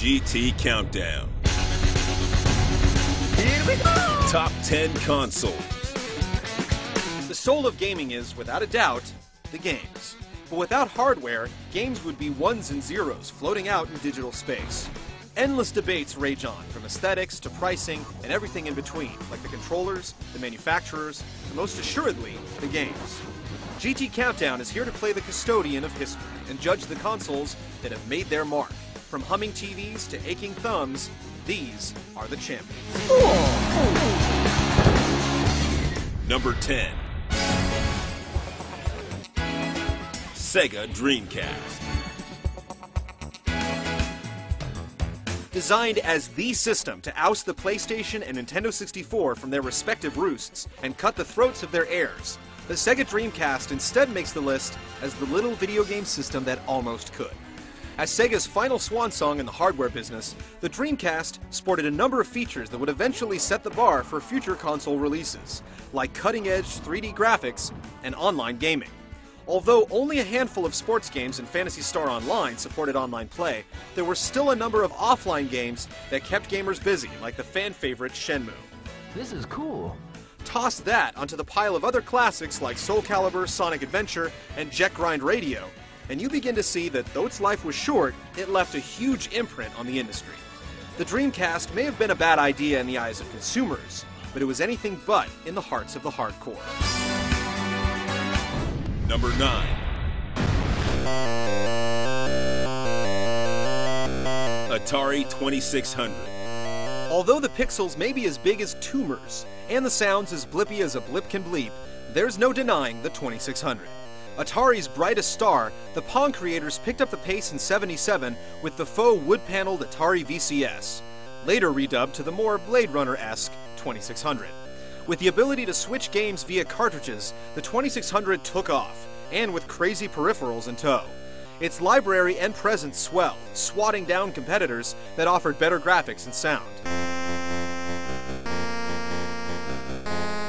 GT Countdown. Here we go! Top 10 consoles. The soul of gaming is, without a doubt, the games. But without hardware, games would be ones and zeros floating out in digital space. Endless debates rage on, from aesthetics to pricing and everything in between, like the controllers, the manufacturers, and most assuredly, the games. GT Countdown is here to play the custodian of history and judge the consoles that have made their mark. From humming TVs to aching thumbs, these are the champions. Number 10. Sega Dreamcast. Designed as the system to oust the PlayStation and Nintendo 64 from their respective roosts and cut the throats of their heirs, the Sega Dreamcast instead makes the list as the little video game system that almost could. As Sega's final swan song in the hardware business, the Dreamcast sported a number of features that would eventually set the bar for future console releases, like cutting-edge 3D graphics and online gaming. Although only a handful of sports games and Phantasy Star Online supported online play, there were still a number of offline games that kept gamers busy, like the fan-favorite Shenmue. This is cool. Toss that onto the pile of other classics like Soul Calibur, Sonic Adventure, and Jet Grind Radio, and you begin to see that though its life was short, it left a huge imprint on the industry. The Dreamcast may have been a bad idea in the eyes of consumers, but it was anything but in the hearts of the hardcore. Number 9. Atari 2600. Although the pixels may be as big as tumors, and the sounds as blippy as a blip can bleep, there's no denying the 2600. Atari's brightest star, the Pong creators picked up the pace in '77 with the faux wood-paneled Atari VCS, later redubbed to the more Blade Runner-esque 2600. With the ability to switch games via cartridges, the 2600 took off, and with crazy peripherals in tow. Its library and presence swelled, swatting down competitors that offered better graphics and sound.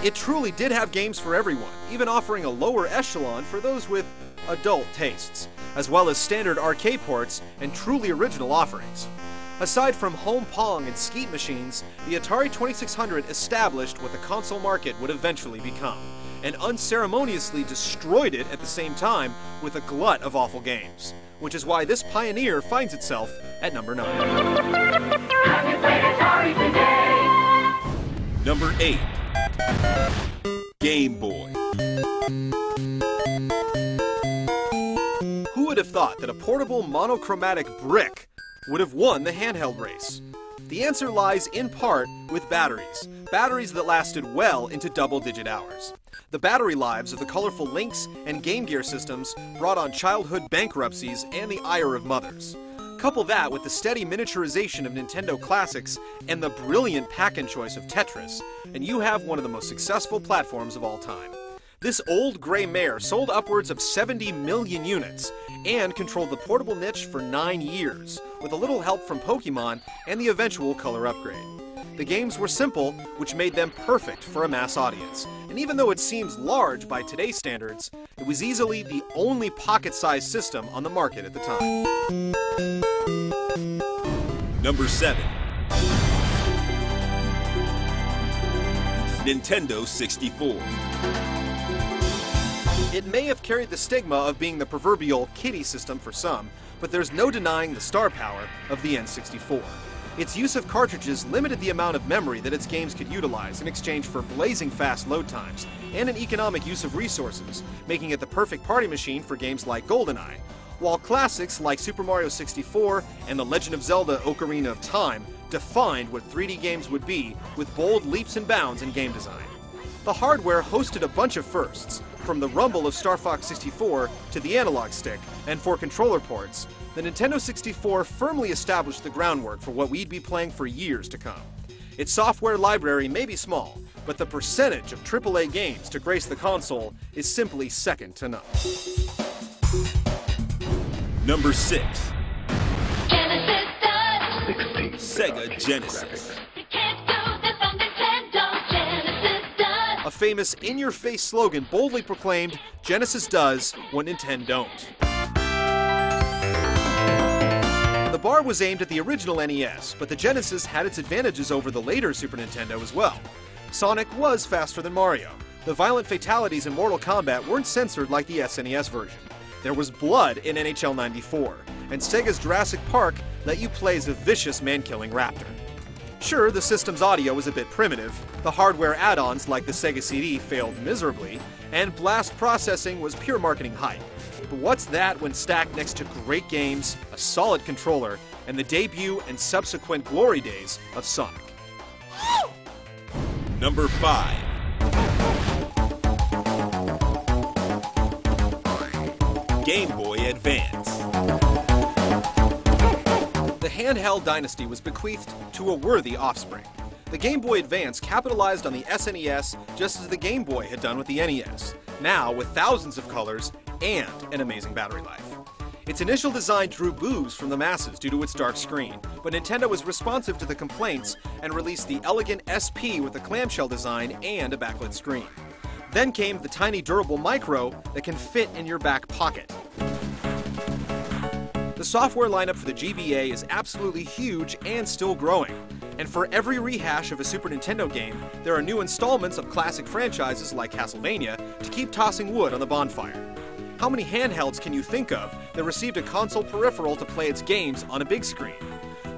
It truly did have games for everyone, even offering a lower echelon for those with adult tastes, as well as standard arcade ports and truly original offerings. Aside from home Pong and skeet machines, the Atari 2600 established what the console market would eventually become, and unceremoniously destroyed it at the same time with a glut of awful games, which is why this pioneer finds itself at number 9. Have you played Atari today? Number 8. Game Boy. Who would have thought that a portable monochromatic brick would have won the handheld race? The answer lies in part with batteries that lasted well into double-digit hours. The battery lives of the colorful Lynx and Game Gear systems brought on childhood bankruptcies and the ire of mothers. Couple that with the steady miniaturization of Nintendo classics and the brilliant pack-and choice of Tetris, and you have one of the most successful platforms of all time. This old gray mare sold upwards of 70 million units and controlled the portable niche for 9 years, with a little help from Pokemon and the eventual color upgrade. The games were simple, which made them perfect for a mass audience, and even though it seems large by today's standards, it was easily the only pocket-sized system on the market at the time. Number 7. Nintendo 64. It may have carried the stigma of being the proverbial kiddie system for some, but there's no denying the star power of the N64. Its use of cartridges limited the amount of memory that its games could utilize in exchange for blazing fast load times and an economic use of resources, making it the perfect party machine for games like GoldenEye, while classics like Super Mario 64 and The Legend of Zelda: Ocarina of Time defined what 3D games would be with bold leaps and bounds in game design. The hardware hosted a bunch of firsts, from the rumble of Star Fox 64 to the analog stick, and for controller ports, the Nintendo 64 firmly established the groundwork for what we'd be playing for years to come. Its software library may be small, but the percentage of AAA games to grace the console is simply second to none. Number 6. Genesis does. 16. Sega Genesis. You can't do this on Nintendo. Genesis does. A famous in-your-face slogan boldly proclaimed, "Genesis does what Nintendo don't." The bar was aimed at the original NES, but the Genesis had its advantages over the later Super Nintendo as well. Sonic was faster than Mario. The violent fatalities in Mortal Kombat weren't censored like the SNES version. There was blood in NHL 94, and Sega's Jurassic Park let you play as a vicious man-killing raptor. Sure, the system's audio was a bit primitive, the hardware add-ons like the Sega CD failed miserably, and blast processing was pure marketing hype. But what's that when stacked next to great games, a solid controller, and the debut and subsequent glory days of Sonic? Number 5. Game Boy Advance. The handheld dynasty was bequeathed to a worthy offspring. The Game Boy Advance capitalized on the SNES just as the Game Boy had done with the NES, now with thousands of colors and an amazing battery life. Its initial design drew boos from the masses due to its dark screen, but Nintendo was responsive to the complaints and released the elegant SP with a clamshell design and a backlit screen. Then came the tiny durable Micro that can fit in your back pocket. The software lineup for the GBA is absolutely huge and still growing. And for every rehash of a Super Nintendo game, there are new installments of classic franchises like Castlevania to keep tossing wood on the bonfire. How many handhelds can you think of that received a console peripheral to play its games on a big screen?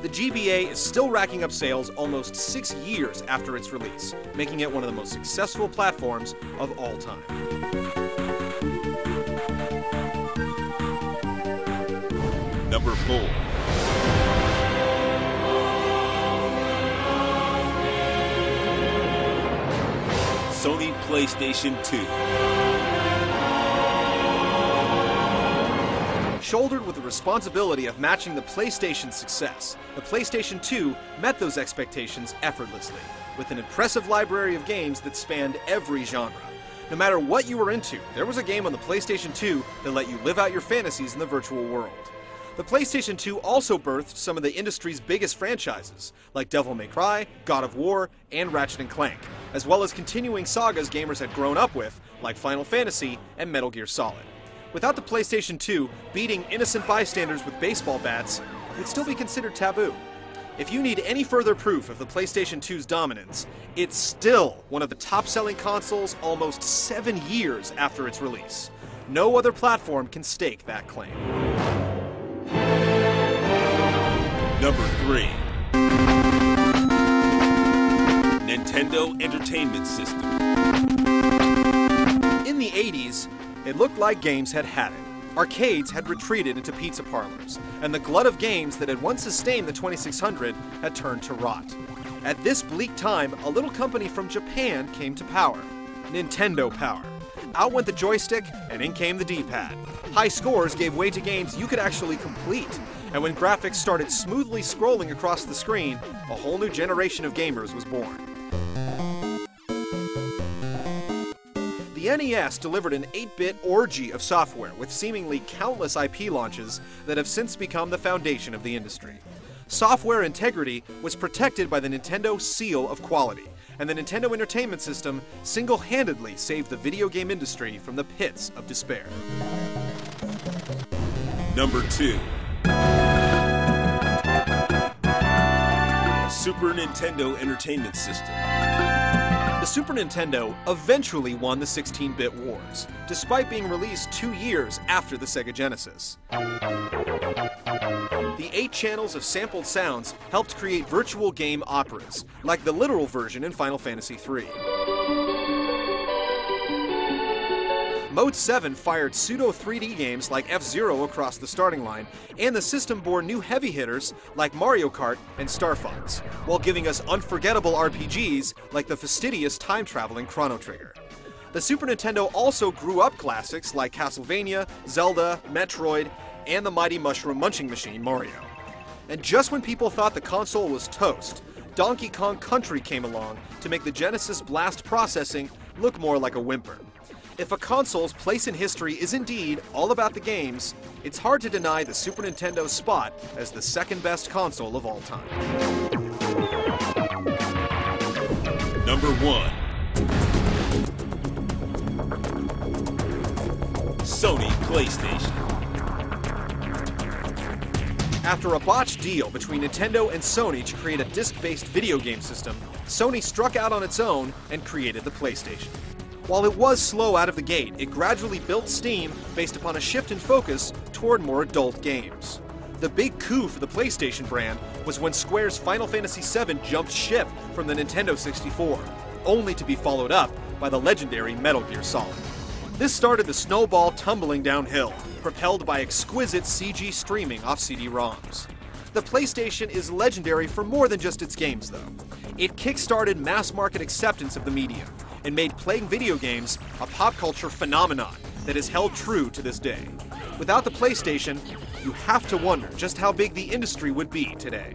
The GBA is still racking up sales almost 6 years after its release, making it one of the most successful platforms of all time. Number 4. Sony PlayStation 2. Shouldered with the responsibility of matching the PlayStation's success, the PlayStation 2 met those expectations effortlessly, with an impressive library of games that spanned every genre. No matter what you were into, there was a game on the PlayStation 2 that let you live out your fantasies in the virtual world. The PlayStation 2 also birthed some of the industry's biggest franchises, like Devil May Cry, God of War, and Ratchet & Clank, as well as continuing sagas gamers had grown up with, like Final Fantasy and Metal Gear Solid. Without the PlayStation 2, beating innocent bystanders with baseball bats would still be considered taboo. If you need any further proof of the PlayStation 2's dominance, it's still one of the top-selling consoles almost 7 years after its release. No other platform can stake that claim. Number 3. Nintendo Entertainment System. In the 80s, it looked like games had had it. Arcades had retreated into pizza parlors, and the glut of games that had once sustained the 2600 had turned to rot. At this bleak time, a little company from Japan came to power. Nintendo Power. Out went the joystick, and in came the D-pad. High scores gave way to games you could actually complete, and when graphics started smoothly scrolling across the screen, a whole new generation of gamers was born. The NES delivered an 8-bit orgy of software with seemingly countless IP launches that have since become the foundation of the industry. Software integrity was protected by the Nintendo seal of quality, and the Nintendo Entertainment System single-handedly saved the video game industry from the pits of despair. Number 2. Super Nintendo Entertainment System. The Super Nintendo eventually won the 16-bit wars, despite being released 2 years after the Sega Genesis. The 8 channels of sampled sounds helped create virtual game operas, like the literal version in Final Fantasy III. Mode 7 fired pseudo-3D games like F-Zero across the starting line, and the system bore new heavy hitters like Mario Kart and Star Fox, while giving us unforgettable RPGs like the fastidious time-traveling Chrono Trigger. The Super Nintendo also grew up classics like Castlevania, Zelda, Metroid, and the mighty mushroom munching machine Mario. And just when people thought the console was toast, Donkey Kong Country came along to make the Genesis blast processing look more like a whimper. If a console's place in history is indeed all about the games, it's hard to deny the Super Nintendo's spot as the second best console of all time. Number 1. Sony PlayStation. After a botched deal between Nintendo and Sony to create a disc-based video game system, Sony struck out on its own and created the PlayStation. While it was slow out of the gate, it gradually built steam based upon a shift in focus toward more adult games. The big coup for the PlayStation brand was when Square's Final Fantasy VII jumped ship from the Nintendo 64, only to be followed up by the legendary Metal Gear Solid. This started the snowball tumbling downhill, propelled by exquisite CG streaming off CD-ROMs. The PlayStation is legendary for more than just its games, though. It kick-started mass-market acceptance of the medium and made playing video games a pop culture phenomenon that is held true to this day. Without the PlayStation, you have to wonder just how big the industry would be today.